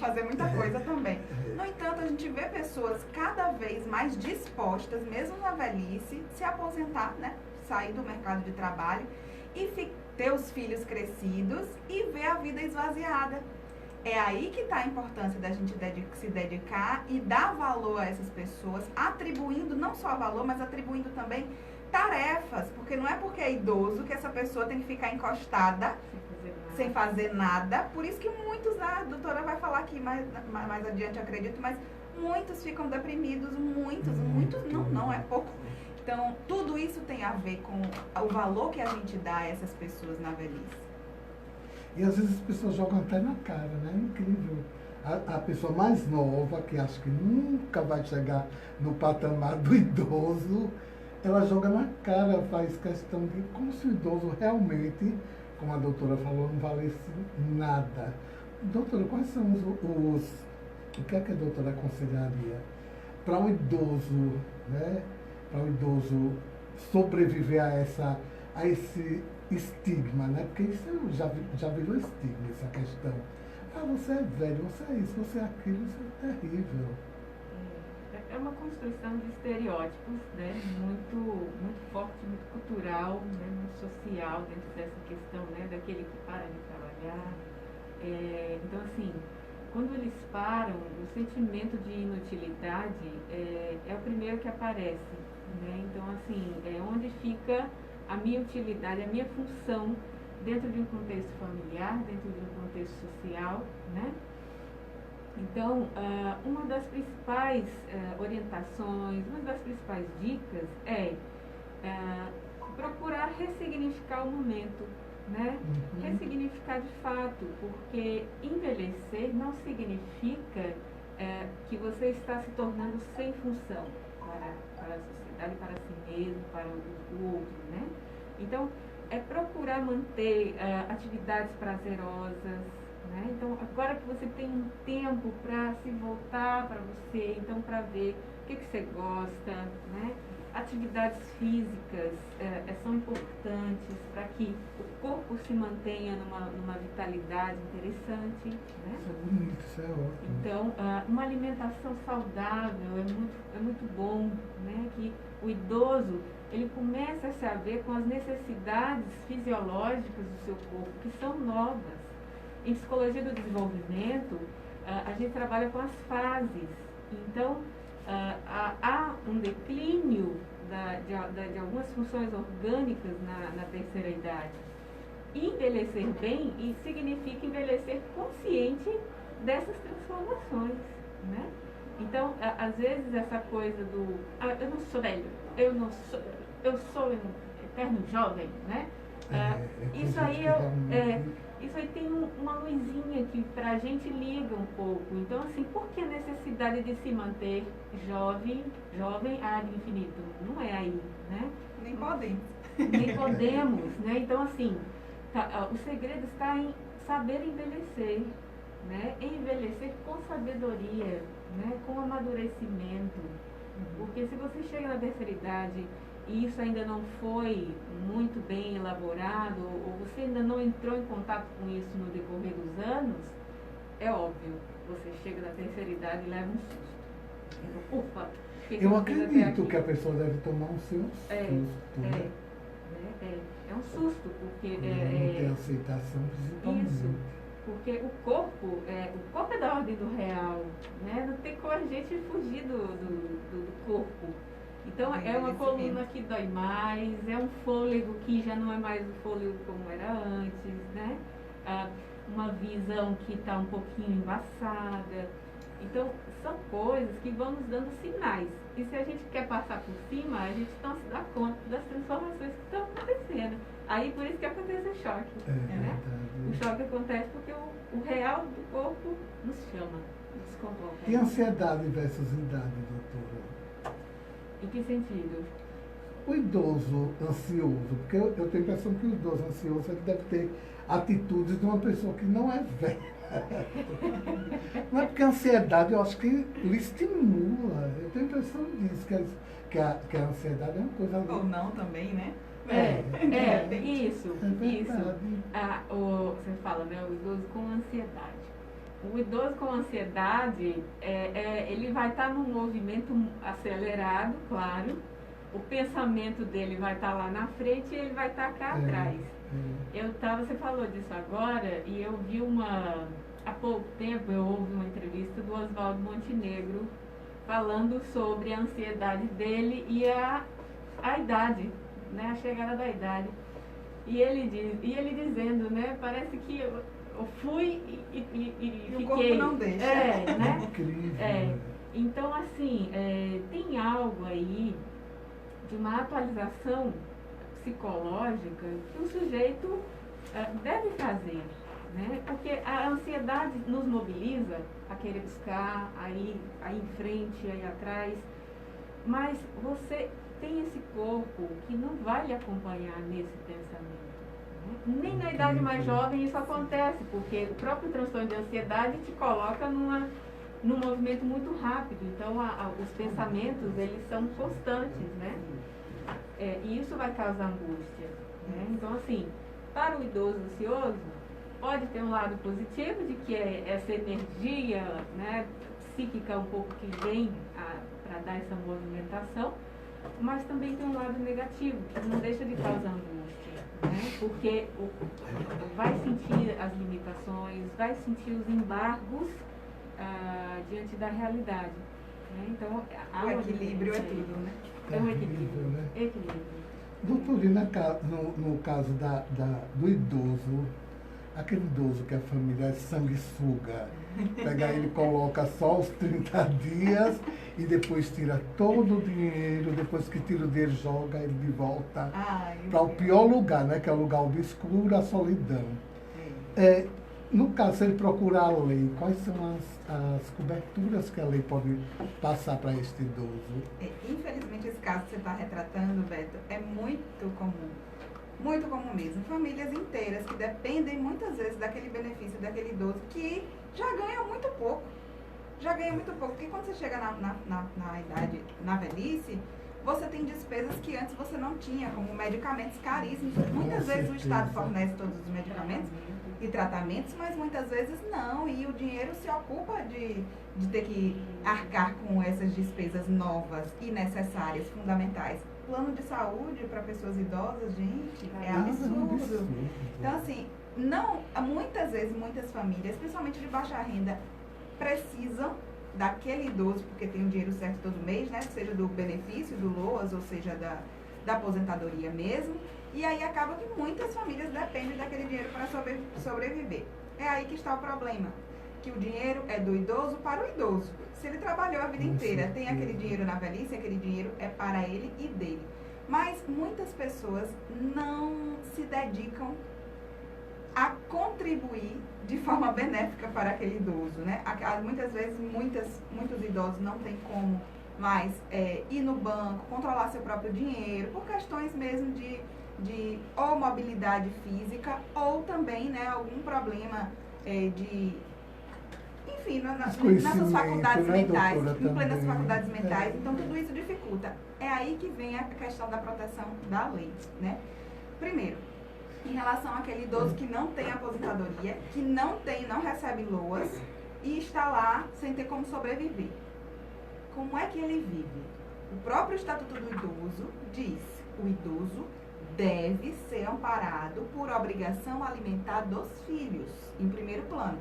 fazer muita coisa também. No entanto, a gente vê pessoas cada vez mais dispostas, mesmo na velhice, se aposentar, né? Sair do mercado de trabalho e ter os filhos crescidos e ver a vida esvaziada. É aí que está a importância da gente se dedicar e dar valor a essas pessoas, atribuindo não só valor, mas atribuindo também tarefas, porque não é porque é idoso que essa pessoa tem que ficar encostada sem fazer nada. Por isso que muitos, a doutora vai falar aqui mais adiante, acredito, mas muitos ficam deprimidos, muitos, não é pouco. Então, tudo isso tem a ver com o valor que a gente dá a essas pessoas na velhice. E às vezes as pessoas jogam até na cara, né? É incrível. A pessoa mais nova, que acha que nunca vai chegar no patamar do idoso, ela joga na cara, faz questão de como se o idoso realmente, como a doutora falou, não valesse nada. Doutora, quais são o que é que a doutora aconselharia para o idoso, né? Para o idoso sobreviver a esse estigma, né? Porque isso já virou estigma, essa questão. Ah, você é velho, você é isso, você é aquilo, isso é terrível. É uma construção de estereótipos, né? Muito forte, muito cultural, né? Muito social dentro dessa questão, né? Daquele que para de trabalhar. Então, assim, quando eles param, o sentimento de inutilidade é o primeiro que aparece, né? Então, assim, é onde fica a minha utilidade, a minha função dentro de um contexto familiar, dentro de um contexto social, né? Então, uma das principais orientações, uma das principais dicas é procurar ressignificar o momento, né? Ressignificar de fato, porque envelhecer não significa que você está se tornando sem função para a sociedade, para si mesmo, para o outro, né? Então, é procurar manter atividades prazerosas, né? Então, agora que você tem um tempo para se voltar para você, então para ver o que você gosta, né? Atividades físicas são importantes para que o corpo se mantenha numa vitalidade interessante, né? Isso é bonito, isso é ótimo. Então, uma alimentação saudável é muito bom, né? Que o idoso, ele começa a se haver com as necessidades fisiológicas do seu corpo, que são novas. Em psicologia do desenvolvimento, a gente trabalha com as fases. Então, há um declínio de algumas funções orgânicas na terceira idade. Envelhecer bem significa envelhecer consciente dessas transformações, né? Então, às vezes essa coisa do eu não sou velho, eu sou um eterno jovem, né? Isso aí tem uma luzinha que pra gente liga um pouco. Então, assim, por que a necessidade de se manter jovem ad infinito? Não é aí, né? Nem podemos. Nem podemos, né? Então, assim, o segredo está em saber envelhecer, né? Envelhecer com sabedoria, né? Com amadurecimento. Porque se você chega na terceira idade e isso ainda não foi muito bem elaborado, ou você ainda não entrou em contato com isso no decorrer dos anos, é óbvio, você chega na terceira idade e leva um susto. Ufa! Eu acredito que a pessoa deve tomar um seu susto. É um susto, porque não tem aceitação principalmente. Isso, porque o corpo é da ordem do real, né? Não tem como a gente fugir do corpo. Então, é uma coluna que dói mais, é um fôlego que já não é mais o fôlego como era antes, né? Uma visão que está um pouquinho embaçada. Então, são coisas que vão nos dando sinais. E se a gente quer passar por cima, a gente não se dá conta das transformações que estão acontecendo. Aí, por isso que acontece o choque. Né? O choque acontece porque o real do corpo nos chama, nos convoca. E ansiedade versus idade, doutora? Em que sentido? O idoso ansioso, porque eu tenho a impressão que o idoso ansioso ele deve ter atitudes de uma pessoa que não é velha. Não é porque a ansiedade, eu acho que lhe estimula. Eu tenho a impressão disso, que a ansiedade é uma coisa... Ou não também, né? Isso. Você fala, né, o idoso com ansiedade. o idoso com ansiedade, ele vai estar num movimento acelerado, claro. O pensamento dele vai estar lá na frente e ele vai estar cá atrás. Você falou disso agora, e eu vi há pouco tempo, eu ouvi uma entrevista do Oswaldo Montenegro falando sobre a ansiedade dele e a idade, né, a chegada da idade. E ele dizendo, né, parece que eu fui e fiquei. O corpo não deixa. Né? Incrível. Então, assim, tem algo aí de uma atualização psicológica que o sujeito deve fazer, né? Porque a ansiedade nos mobiliza a querer buscar, aí em frente, aí atrás, mas você tem esse corpo que não vai lhe acompanhar nesse pensamento, né? Nem na idade mais jovem isso acontece, porque o próprio transtorno de ansiedade te coloca num movimento muito rápido, então os pensamentos, eles são constantes, né? E isso vai causar angústia, né? Então, assim, para o idoso ansioso, pode ter um lado positivo de que é essa energia, né, psíquica um pouco que vem para dar essa movimentação, mas também tem um lado negativo, que não deixa de causar angústia, né? Porque vai sentir as limitações, vai sentir os embargos diante da realidade, né? Então, o equilíbrio é tudo, né? É um equilíbrio, né? Equilíbrio. Doutorina, no caso do idoso, aquele idoso que a família é sanguessuga, pega ele, coloca só os 30 dias e depois tira todo o dinheiro, depois que tira o dinheiro, joga ele de volta para o pior lugar, né? Que é o lugar obscuro, a solidão. No caso, se ele procurar a lei, quais são as coberturas que a lei pode passar para este idoso? Infelizmente, esse caso que você está retratando, Beto, é muito comum. Muito comum mesmo. Famílias inteiras que dependem muitas vezes daquele benefício daquele idoso que já ganha muito pouco. Já ganha muito pouco. Porque quando você chega na idade, na velhice, você tem despesas que antes você não tinha, como medicamentos caríssimos. Muitas vezes o Estado fornece todos os medicamentos e tratamentos, mas muitas vezes não. E o dinheiro se ocupa de ter que arcar com essas despesas novas e necessárias, fundamentais. Plano de saúde para pessoas idosas, gente, é absurdo. Então, assim, muitas vezes, muitas famílias, principalmente de baixa renda, precisam daquele idoso, porque tem o dinheiro certo todo mês, né? Seja do benefício, do LOAS, ou seja, da aposentadoria mesmo. E aí acaba que muitas famílias dependem daquele dinheiro para sobreviver. É aí que está o problema. Que o dinheiro é do idoso para o idoso. Se ele trabalhou a vida inteira, tem aquele dinheiro na velhice, aquele dinheiro é para ele e dele. Mas muitas pessoas não se dedicam a contribuir de forma benéfica para aquele idoso, né? Muitas vezes, muitos idosos não têm como mais ir no banco, controlar seu próprio dinheiro, por questões mesmo de ou mobilidade física, ou também, né, algum problema enfim, nas suas faculdades mentais, em plenas faculdades mentais, então tudo isso dificulta. É aí que vem a questão da proteção da lei, né? Primeiro, em relação àquele idoso que não tem aposentadoria, que não recebe LOAS e está lá sem ter como sobreviver. Como é que ele vive? O próprio Estatuto do Idoso diz: o idoso deve ser amparado por obrigação alimentar dos filhos, em primeiro plano.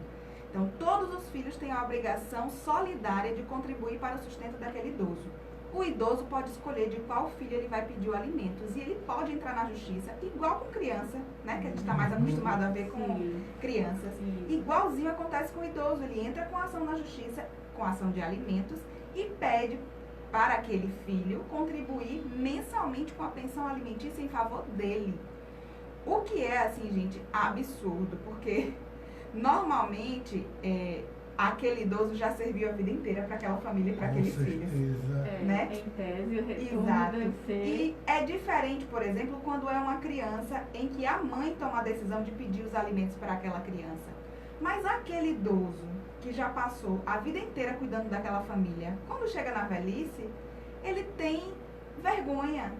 Então, todos os filhos têm a obrigação solidária de contribuir para o sustento daquele idoso. O idoso pode escolher de qual filho ele vai pedir o alimentos, e ele pode entrar na justiça, igual com criança, né, que a gente está mais acostumado a ver com crianças. Igualzinho acontece com o idoso, ele entra com ação na justiça, com ação de alimentos, e pede para aquele filho contribuir mensalmente com a pensão alimentícia em favor dele. O que é, assim, gente, absurdo, porque normalmente aquele idoso já serviu a vida inteira para aquela família e para aqueles filhos. Né? Em tese, o retorno Exato. deve ser... E é diferente, por exemplo, quando é uma criança em que a mãe toma a decisão de pedir os alimentos para aquela criança. Mas aquele idoso que já passou a vida inteira cuidando daquela família, quando chega na velhice, ele tem vergonha,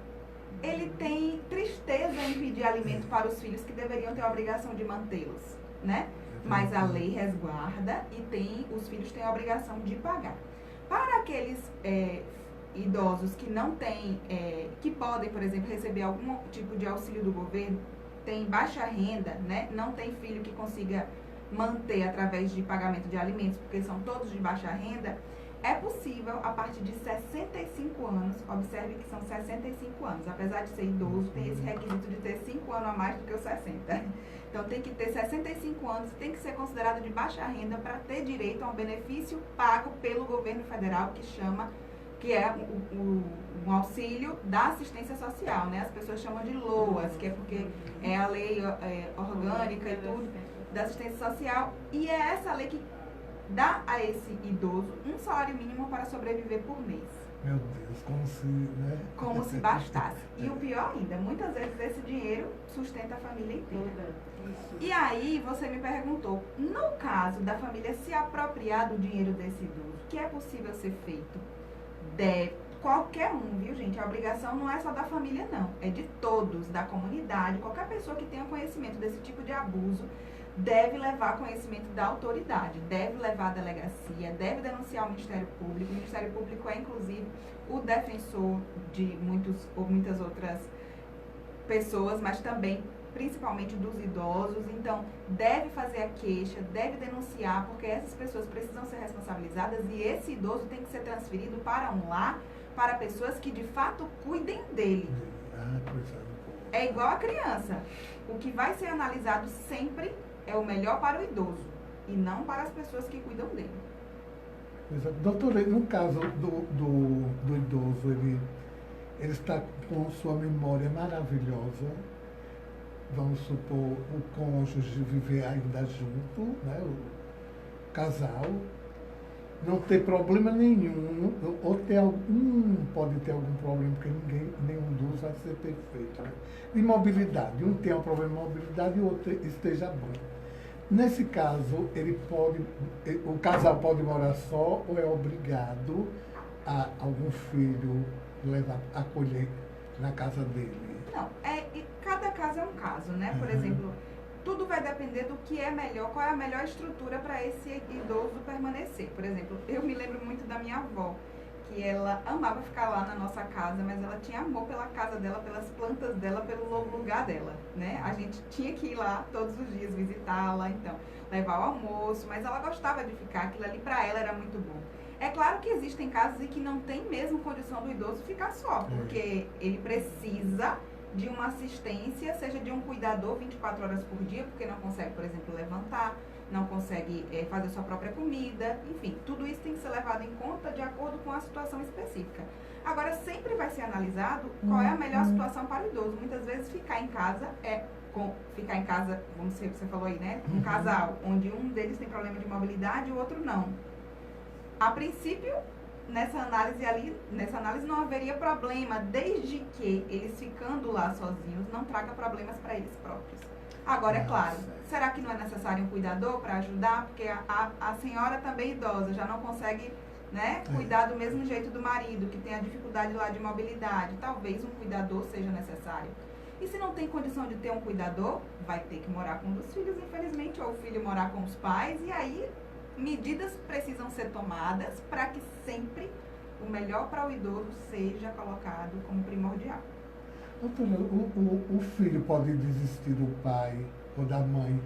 ele tem tristeza em pedir alimento para os filhos que deveriam ter a obrigação de mantê-los, né? Mas a lei resguarda e os filhos têm a obrigação de pagar. Para aqueles idosos que não têm, que podem, por exemplo, receber algum tipo de auxílio do governo, tem baixa renda, né? Não tem filho que consiga manter através de pagamento de alimentos, porque são todos de baixa renda, é possível, a partir de 65 anos, observe que são 65 anos, apesar de ser idoso, tem esse requisito de ter 5 anos a mais do que os 60. Então tem que ter 65 anos, tem que ser considerado de baixa renda para ter direito a um benefício pago pelo governo federal, que é um auxílio da assistência social, né? As pessoas chamam de LOAS, que é porque é a lei orgânica e tudo, da assistência social, e é essa lei que dá a esse idoso um salário mínimo para sobreviver por mês. Meu Deus, como se, né? Como se bastasse. E o pior ainda, muitas vezes esse dinheiro sustenta a família inteira. E aí você me perguntou, no caso da família se apropriar do dinheiro desse idoso, o que é possível ser feito? Qualquer um, viu, gente? A obrigação não é só da família, não. É de todos, da comunidade. Qualquer pessoa que tenha conhecimento desse tipo de abuso deve levar conhecimento da autoridade, deve levar à delegacia, deve denunciar ao Ministério Público. O Ministério Público é, inclusive, o defensor de muitas outras pessoas, mas também, principalmente dos idosos. Então, deve fazer a queixa, deve denunciar, porque essas pessoas precisam ser responsabilizadas e esse idoso tem que ser transferido para um lar, para pessoas que, de fato, cuidem dele. É igual a criança. O que vai ser analisado sempre é o melhor para o idoso e não para as pessoas que cuidam dele. Doutora, no caso do idoso, ele está com sua memória maravilhosa, vamos supor, o cônjuge viver ainda junto, né, o casal, não ter problema nenhum, ou pode ter algum problema, porque nenhum dos vai ser perfeito. Né? Imobilidade, um tem um problema de mobilidade e o outro esteja bom. Nesse caso, o casal pode morar só ou é obrigado a algum filho acolher na casa dele? Não, cada caso é um caso, né? Por exemplo, tudo vai depender do que é melhor, qual é a melhor estrutura para esse idoso permanecer. Por exemplo, eu me lembro muito da minha avó, que ela amava ficar lá na nossa casa, mas ela tinha amor pela casa dela, pelas plantas dela, pelo lugar dela, né? A gente tinha que ir lá todos os dias visitá-la, então, levar o almoço, mas ela gostava de ficar, aquilo ali para ela era muito bom. É claro que existem casos em que não tem mesmo condição do idoso ficar só, porque ele precisa de uma assistência, seja de um cuidador 24 horas por dia, porque não consegue, por exemplo, levantar, não consegue fazer sua própria comida, enfim, tudo isso tem que ser levado em conta de acordo com a situação específica. Agora, sempre vai ser analisado qual é a melhor situação para o idoso. Muitas vezes ficar em casa, vamos dizer, você falou aí, né? Um casal, onde um deles tem problema de mobilidade e o outro não. A princípio, nessa análise não haveria problema, desde que eles ficando lá sozinhos não traga problemas para eles próprios. Agora, é claro, será que não é necessário um cuidador para ajudar? Porque a senhora também idosa já não consegue, né, cuidar do mesmo jeito do marido, que tem a dificuldade lá de mobilidade. Talvez um cuidador seja necessário. E se não tem condição de ter um cuidador, vai ter que morar com um dos filhos, infelizmente, ou o filho morar com os pais, e aí medidas precisam ser tomadas para que sempre o melhor para o idoso seja colocado como primordial. Doutora, o filho pode desistir do pai ou da mãe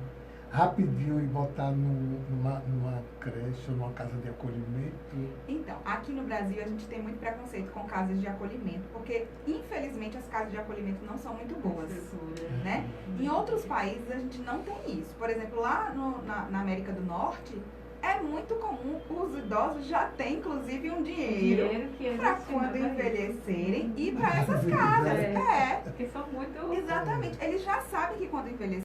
rapidinho e botar numa creche ou numa casa de acolhimento? Então, aqui no Brasil a gente tem muito preconceito com casas de acolhimento, porque infelizmente as casas de acolhimento não são muito boas, né? Em outros países a gente não tem isso. Por exemplo, lá na América do Norte, é muito comum os idosos já têm, inclusive, um dinheiro para quando envelhecerem ir para essas casas. Porque são muito... Exatamente. Eles já sabem que quando envelhecerem,